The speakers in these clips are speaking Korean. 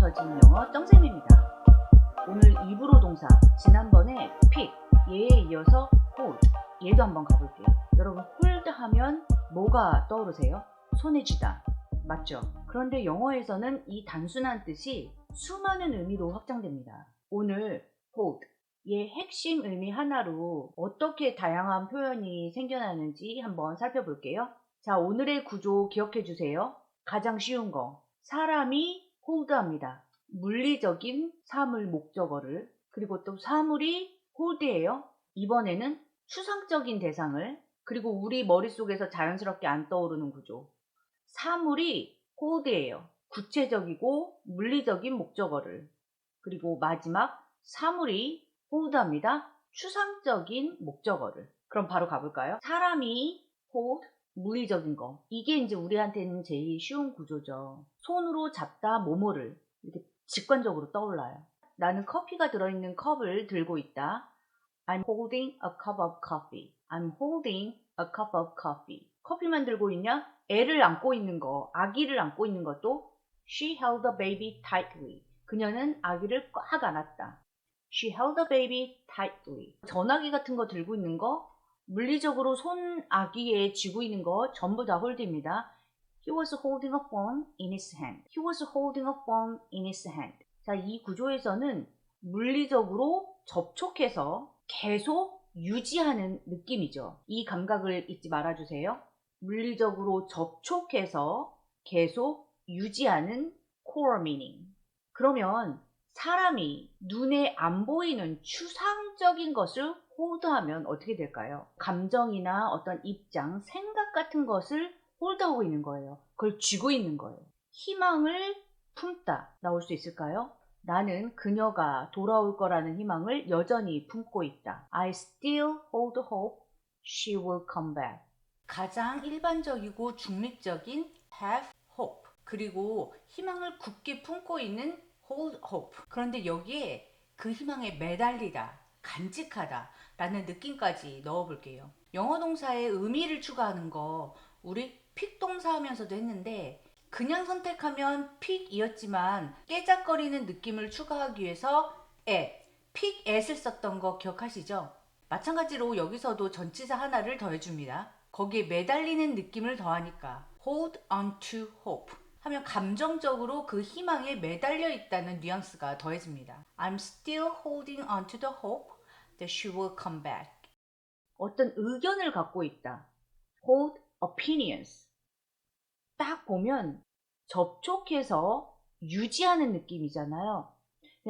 서진 영어 쩡쌤입니다. 오늘 입으로 동사, 지난번에 pick, 얘에 이어서 hold, 얘도 한번 가볼게요. 여러분 hold 하면 뭐가 떠오르세요? 손에 쥐다, 맞죠? 그런데 영어에서는 이 단순한 뜻이 수많은 의미로 확장됩니다. 오늘 hold, 얘 핵심 의미 하나로 어떻게 다양한 표현이 생겨나는지 한번 살펴볼게요. 자, 오늘의 구조 기억해 주세요. 가장 쉬운 거, 사람이 홀드합니다. 물리적인 사물 목적어를, 그리고 또 사물이 홀드예요. 이번에는 추상적인 대상을, 그리고 우리 머릿속에서 자연스럽게 안 떠오르는 구조, 사물이 홀드예요. 구체적이고 물리적인 목적어를, 그리고 마지막 사물이 홀드합니다. 추상적인 목적어를. 그럼 바로 가볼까요? 사람이 hold, 물리적인 거. 이게 이제 우리한테는 제일 쉬운 구조죠. 손으로 잡다 뭐뭐를 이렇게 직관적으로 떠올라요. 나는 커피가 들어있는 컵을 들고 있다. I'm holding a cup of coffee. I'm holding a cup of coffee. 커피만 들고 있냐? 애를 안고 있는 거, 아기를 안고 있는 것도 She held the baby tightly. 그녀는 아기를 꽉 안았다. She held the baby tightly. 전화기 같은 거 들고 있는 거, 물리적으로 손 아기에 쥐고 있는 거 전부 다 홀드입니다. He was holding a phone in his hand. He was holding a phone in his hand. 자, 이 구조에서는 물리적으로 접촉해서 계속 유지하는 느낌이죠. 이 감각을 잊지 말아주세요. 물리적으로 접촉해서 계속 유지하는 core meaning. 그러면 사람이 눈에 안 보이는 추상적인 것을 홀드하면 어떻게 될까요? 감정이나 어떤 입장, 생각 같은 것을 홀드하고 있는 거예요. 그걸 쥐고 있는 거예요. 희망을 품다 나올 수 있을까요? 나는 그녀가 돌아올 거라는 희망을 여전히 품고 있다. I still hold hope she will come back. 가장 일반적이고 중립적인 have hope, 그리고 희망을 굳게 품고 있는 hold hope. 그런데 여기에 그 희망에 매달리다, 간직하다 라는 느낌까지 넣어볼게요. 영어 동사에 의미를 추가하는 거 우리 pick 동사 하면서도 했는데, 그냥 선택하면 pick이었지만 깨작거리는 느낌을 추가하기 위해서 pick at을 썼던 거 기억하시죠? 마찬가지로 여기서도 전치사 하나를 더해줍니다. 거기에 매달리는 느낌을 더하니까 hold on to hope 하면 감정적으로 그 희망에 매달려 있다는 뉘앙스가 더해집니다. I'm still holding on to the hope that she will come back. 어떤 의견을 갖고 있다. hold opinions. 딱 보면 접촉해서 유지하는 느낌이잖아요.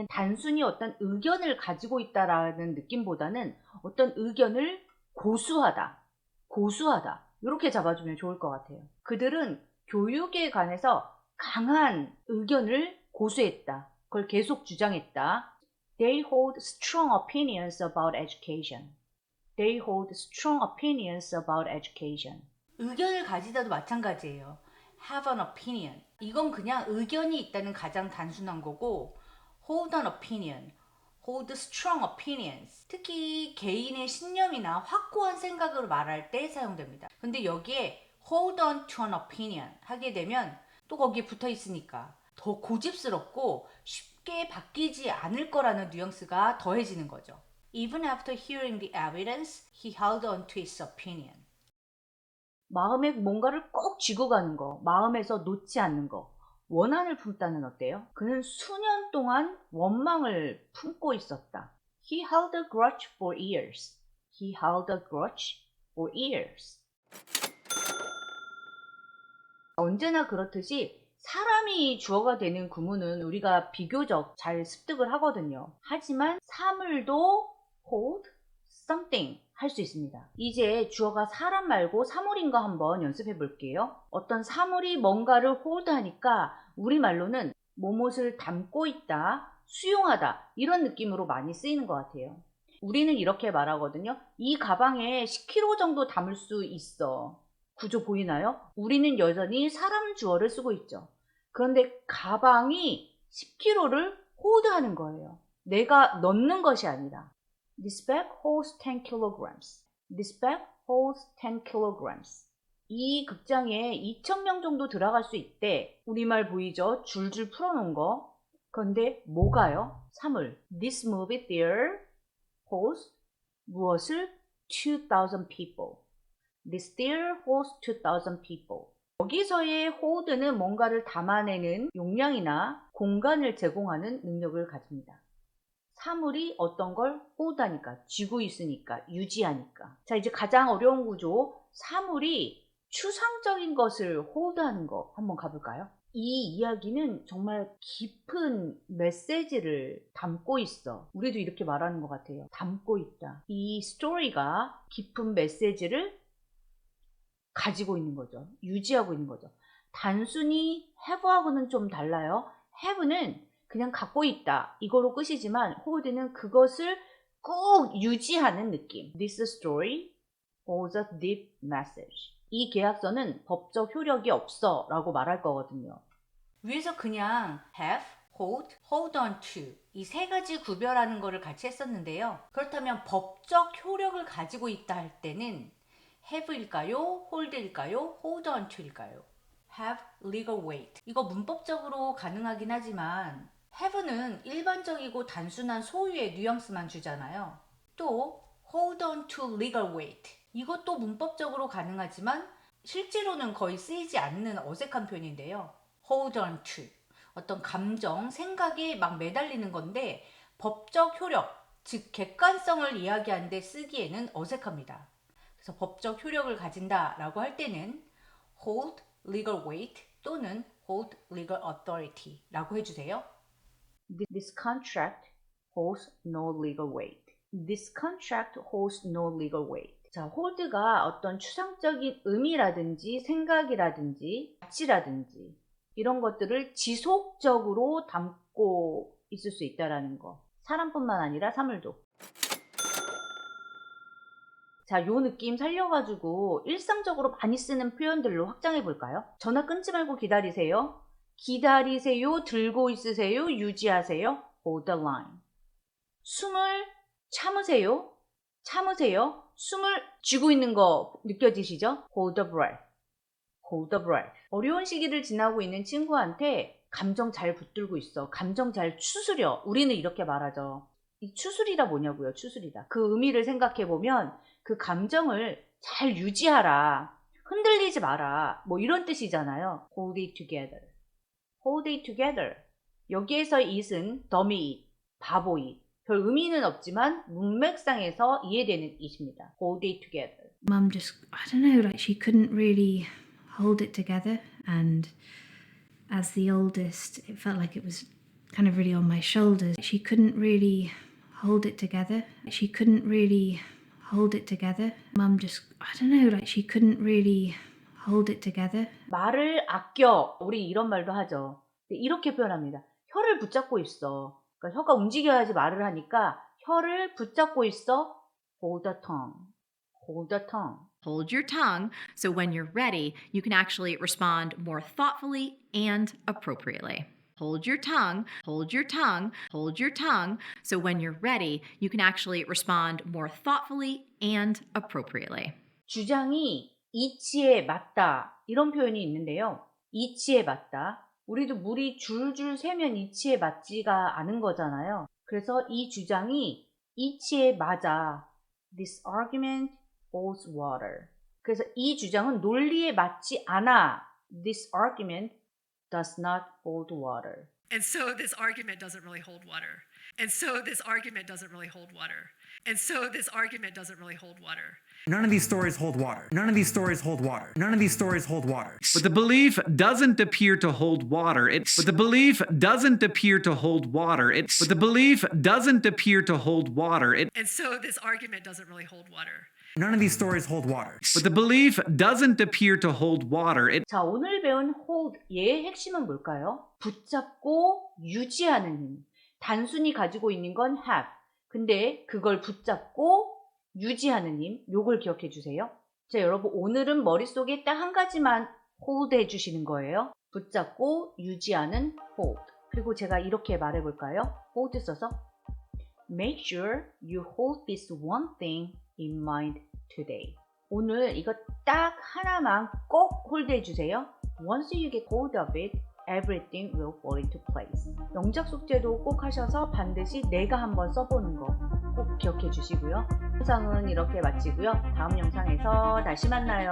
단순히 어떤 의견을 가지고 있다라는 느낌보다는 어떤 의견을 고수하다 이렇게 잡아주면 좋을 것 같아요. 그들은 교육에 관해서 강한 의견을 고수했다. 그걸 계속 주장했다. They hold strong opinions about education. They hold strong opinions about education. 의견을 가지다도 마찬가지예요. Have an opinion. 이건 그냥 의견이 있다는 가장 단순한 거고, hold an opinion, hold strong opinions. 특히 개인의 신념이나 확고한 생각을 말할 때 사용됩니다. 근데 여기에 hold on to an opinion 하게 되면 또 거기에 붙어 있으니까 더 고집스럽고 쉽게 바뀌지 않을 거라는 뉘앙스가 더해지는 거죠. Even after hearing the evidence, he held on to his opinion. 마음에 뭔가를 꼭 쥐고 가는 거, 마음에서 놓지 않는 거, 원한을 품다는 어때요? 그는 수년 동안 원망을 품고 있었다. He held a grudge for years. He held a grudge for years. 언제나 그렇듯이 사람이 주어가 되는 구문은 우리가 비교적 잘 습득을 하거든요. 하지만 사물도 hold something 할 수 있습니다. 이제 주어가 사람 말고 사물인 거 한번 연습해 볼게요. 어떤 사물이 뭔가를 홀드하니까 우리말로는 뭐뭇을 담고 있다, 수용하다 이런 느낌으로 많이 쓰이는 것 같아요. 우리는 이렇게 말하거든요. 이 가방에 10kg 정도 담을 수 있어. 구조 보이나요? 우리는 여전히 사람 주어를 쓰고 있죠. 그런데 가방이 10kg를 홀드하는 거예요. 내가 넣는 것이 아니라. This bag holds 10 kilograms. This bag holds 10 kilograms. 이 극장에 2,000명 정도 들어갈 수 있대. 우리말 보이죠? 줄줄 풀어놓은 거. 그런데 뭐가요? 사물. This movie theater hosts 무엇을? 2,000 people. This theater hosts 2,000 people. 여기서의 hold는 뭔가를 담아내는 용량이나 공간을 제공하는 능력을 가집니다. 사물이 어떤 걸 hold하니까, 쥐고 있으니까, 유지하니까. 자, 이제 가장 어려운 구조, 사물이 추상적인 것을 hold하는 거 한번 가볼까요? 이 이야기는 정말 깊은 메시지를 담고 있어. 우리도 이렇게 말하는 것 같아요. 담고 있다. 이 스토리가 깊은 메시지를 가지고 있는 거죠. 유지하고 있는 거죠. 단순히 have하고는 좀 달라요. have는 그냥 갖고 있다. 이거로 끝이지만 hold는 그것을 꼭 유지하는 느낌. This story holds a deep message. 이 계약서는 법적 효력이 없어 라고 말할 거거든요. 위에서 그냥 have, hold, hold on to 이 세 가지 구별하는 거를 같이 했었는데요. 그렇다면 법적 효력을 가지고 있다 할 때는 have일까요? hold일까요? hold on to일까요? have legal weight. 이거 문법적으로 가능하긴 하지만 have는 일반적이고 단순한 소유의 뉘앙스만 주잖아요. 또 hold on to legal weight. 이것도 문법적으로 가능하지만 실제로는 거의 쓰이지 않는 어색한 표현인데요. hold on to. 어떤 감정, 생각에 막 매달리는 건데 법적 효력, 즉 객관성을 이야기하는데 쓰기에는 어색합니다. 그래서 법적 효력을 가진다라고 할 때는 hold legal weight 또는 hold legal authority라고 해주세요. This contract holds no legal weight. This contract holds no legal weight. 자, hold가 어떤 추상적인 의미라든지 생각이라든지 가치라든지 이런 것들을 지속적으로 담고 있을 수 있다는 거. 사람뿐만 아니라 사물도. 자, 요 느낌 살려가지고 일상적으로 많이 쓰는 표현들로 확장해 볼까요? 전화 끊지 말고 기다리세요. 기다리세요. 들고 있으세요. 유지하세요. Hold the line. 숨을 참으세요. 참으세요. 숨을 쥐고 있는 거 느껴지시죠? Hold the breath. Hold the breath. 어려운 시기를 지나고 있는 친구한테 감정 잘 붙들고 있어. 감정 잘 추스려. 우리는 이렇게 말하죠. 이 추스리다 뭐냐고요? 추스리다. 그 의미를 생각해 보면 그 감정을 잘 유지하라. 흔들리지 마라. 뭐 이런 뜻이잖아요. Hold it together. Hold it together. 여기에서 it은 dummy it, 바보 it. 별 의미는 없지만 문맥상에서 이해되는 it입니다. Hold it together. Mum just, I don't know, like she couldn't really hold it together. And as the oldest, it felt like it was kind of really on my shoulders. She couldn't really hold it together. She couldn't really hold it together. Mum just, I don't know, like she couldn't really hold it together. 말을 아껴. 우리 이런 말도 하죠. 이렇게 표현합니다. 혀를 붙잡고 있어. 그러니까 혀가 움직여야지 말을 하니까 혀를 붙잡고 있어. Hold the tongue. Hold the tongue. Hold your tongue so when you're ready, you can actually respond more thoughtfully and appropriately. Hold your tongue, hold your tongue, hold your tongue so when you're ready, you can actually respond more thoughtfully and appropriately. 주장이 이치에 맞다. 이런 표현이 있는데요. 이치에 맞다. 우리도 물이 줄줄 새면 이치에 맞지가 않은 거잖아요. 그래서 이 주장이 이치에 맞아. This argument holds water. 그래서 이 주장은 논리에 맞지 않아. This argument does not hold water. And so this argument doesn't really hold water. And so this argument doesn't really hold water. And so this argument doesn't really hold water. None of these stories hold water. None of these stories hold water. None of these stories hold water. But the belief doesn't appear to hold water. But the belief doesn't appear to hold water. But the belief doesn't appear to hold water. And so this argument doesn't really hold water. None of these stories hold water. But the belief doesn't appear to hold water. 자, 오늘 배운 hold, 얘의 핵심은 뭘까요? 붙잡고 유지하는 힘. 단순히 가지고 있는 건 have. 근데 그걸 붙잡고 유지하는 힘, 요걸 기억해 주세요. 자, 여러분 오늘은 머릿속에 딱 한 가지만 hold 해주시는 거예요. 붙잡고 유지하는 hold. 그리고 제가 이렇게 말해볼까요? hold 써서 Make sure you hold this one thing in mind today. 오늘 이거 딱 하나만 꼭 hold 해주세요. Once you get hold of it, everything will fall into place. 영작 숙제도 꼭 하셔서 반드시 내가 한번 써보는 거 꼭 기억해 주시고요. 영상은 이렇게 마치고요. 다음 영상에서 다시 만나요.